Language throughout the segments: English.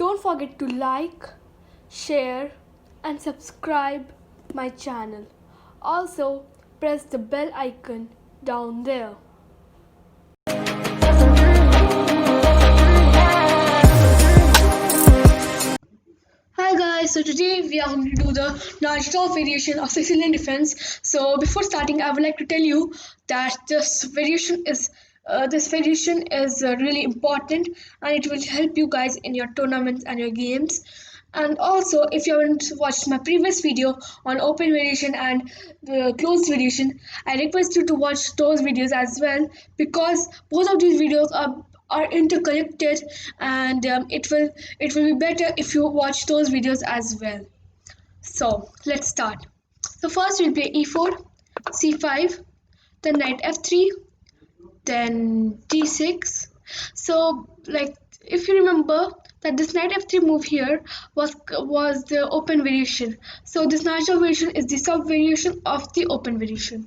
Don't forget to like, share and subscribe my channel. Also press the bell icon down there. Hi guys, so today we are going to do the Najdorf variation of Sicilian defense. So before starting, I would like to tell you that this variation is really important, and it will help you guys in your tournaments and your games. And also, if you haven't watched my previous video on open variation and the closed variation, I request you to watch those videos as well, because both of these videos are interconnected, and it will be better if you watch those videos as well. So let's start. So first we'll play e4, c5, then knight f3, then d6. So like, if you remember that this knight f3 move here was the open variation, so this Najdorf variation is the sub variation of the open variation.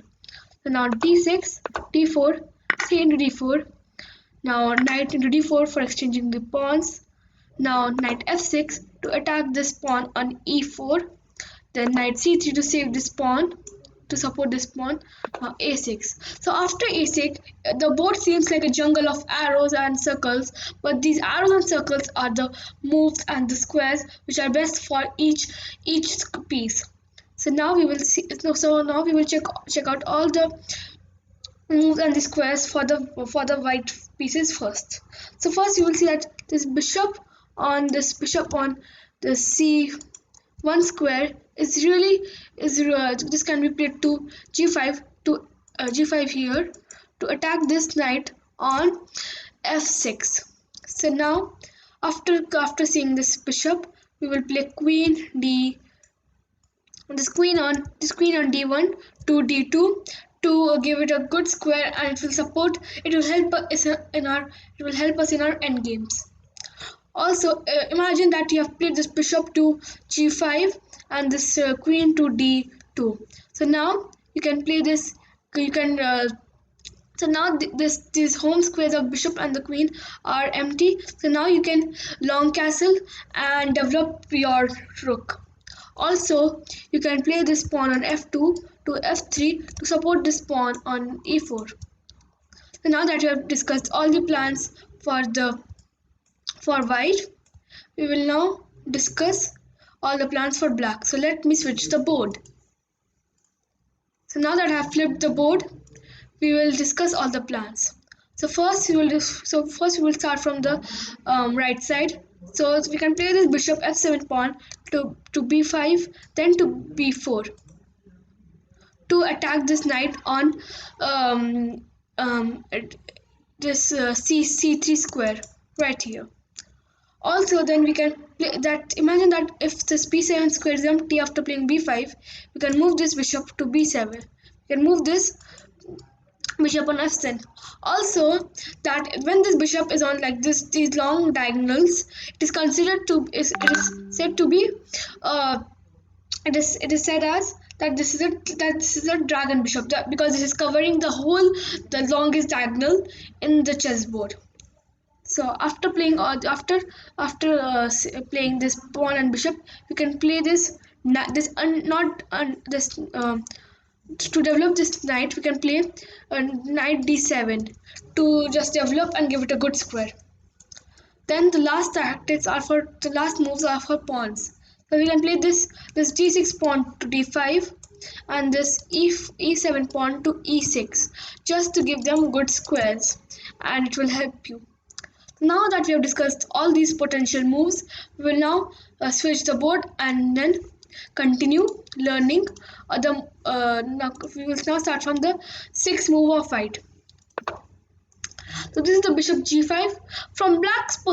So now d6, d4, c into d4. Now knight into d4 for exchanging the pawns. Now knight f6 to attack this pawn on e4. Then knight c3 to save this pawn, to support this pawn. Now a6. So after a6, the board seems like a jungle of arrows and circles, but these arrows and circles are the moves and the squares which are best for each piece. So now we will see. So now we will check out all the moves and the squares for the white pieces first. So first you will see that this bishop on the c1 square this can be played to g5, to g5 here, to attack this knight on f6. So now after seeing this bishop, we will play queen on d1 to d2 to give it a good square, and it will help us in our end games. Also, imagine that you have played this bishop to g5 and this queen to d2. So now you can play this. You can. So now these home squares of bishop and the queen are empty. So now you can long castle and develop your rook. Also, you can play this pawn on f2 to f3 to support this pawn on e4. So now that we have discussed all the plans for white, we will now discuss all the plans for black. So let me switch the board. So now that I have flipped the board, we will discuss all the plans. So first we will start from the right side. So we can play this bishop f7 pawn to b5, then to b4 to attack this knight on this c3 square right here. Also, then we can play that. Imagine that if this b7 square is empty after playing b5, we can move this bishop to b7. We can move this bishop on f7. Also, that when this bishop is on like this, these long diagonals, it is said to be it is said as that this is a dragon bishop, because this is covering the longest diagonal in the chessboard. So after playing playing this pawn and bishop, you can play to develop this knight. We can play knight d7 to just develop and give it a good square. Then the last moves are for pawns. So we can play this d6 pawn to d5 and this e7 pawn to e6, just to give them good squares, and it will help you. Now that we have discussed all these potential moves, we will now switch the board and then continue learning we will now start from the sixth move of white. So this is the bishop g5. From black's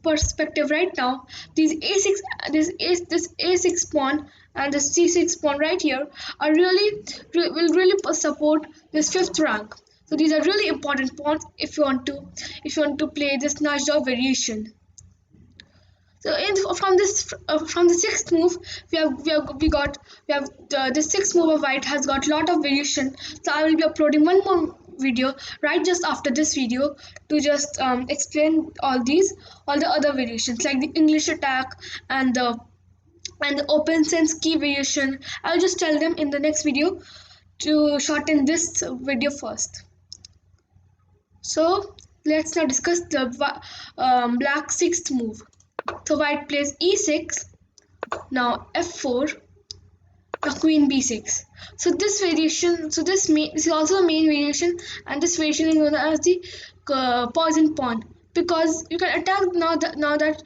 perspective right now, this a6 pawn and this c6 pawn right here will really support this fifth rank. So these are really important pawns if you want to play this Najdorf variation. So from the sixth move, the sixth move of white has got a lot of variation. So I will be uploading one more video right just after this video to just explain all the other variations like the English attack and the open sense key variation. I'll just tell them in the next video to shorten this video first. So let's now discuss the black sixth move. So white plays e6, now f4, now queen b6. So this variation, this is also a main variation, and this variation is known as the poison pawn, because you can attack now that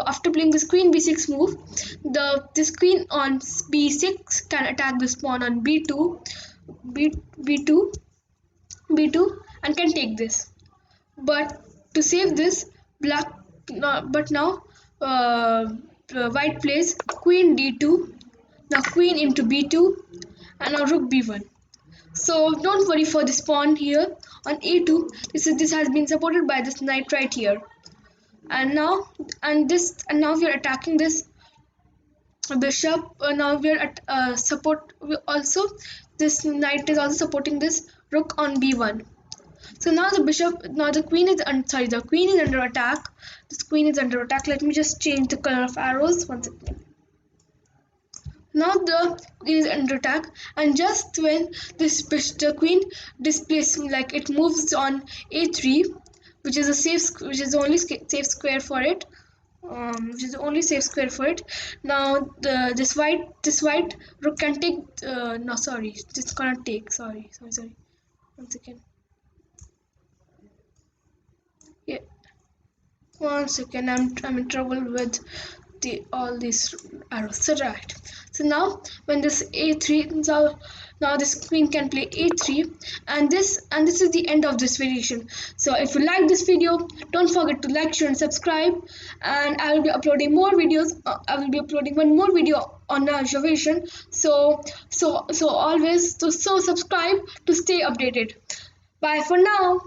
after playing this queen b6 move, this queen on b6 can attack this pawn on b2, b2, b2, and can take this. But to save this, black but now white plays queen d2, now queen into b2, and now rook b1. So don't worry for this pawn here on a2. This has been supported by this knight right here, and now we are attacking this bishop. Now we are at also this knight is also supporting this rook on b1. So now the queen is the queen is under attack. This queen is under attack. Let me just change the color of arrows once again. Now the queen is under attack, and just when the queen displaces, like it moves on a3, which is the only safe square for it. Which is the only safe square for it. Now this white rook can take. No, sorry, this cannot take. Sorry. One second. Yeah, one second. I'm in trouble with all these arrows. So right. So now when this a3, now this queen can play a3, and this is the end of this variation. So if you like this video, don't forget to like, share, and subscribe. And I will be uploading more videos. I will be uploading one more video on variation. So always subscribe to stay updated. Bye for now.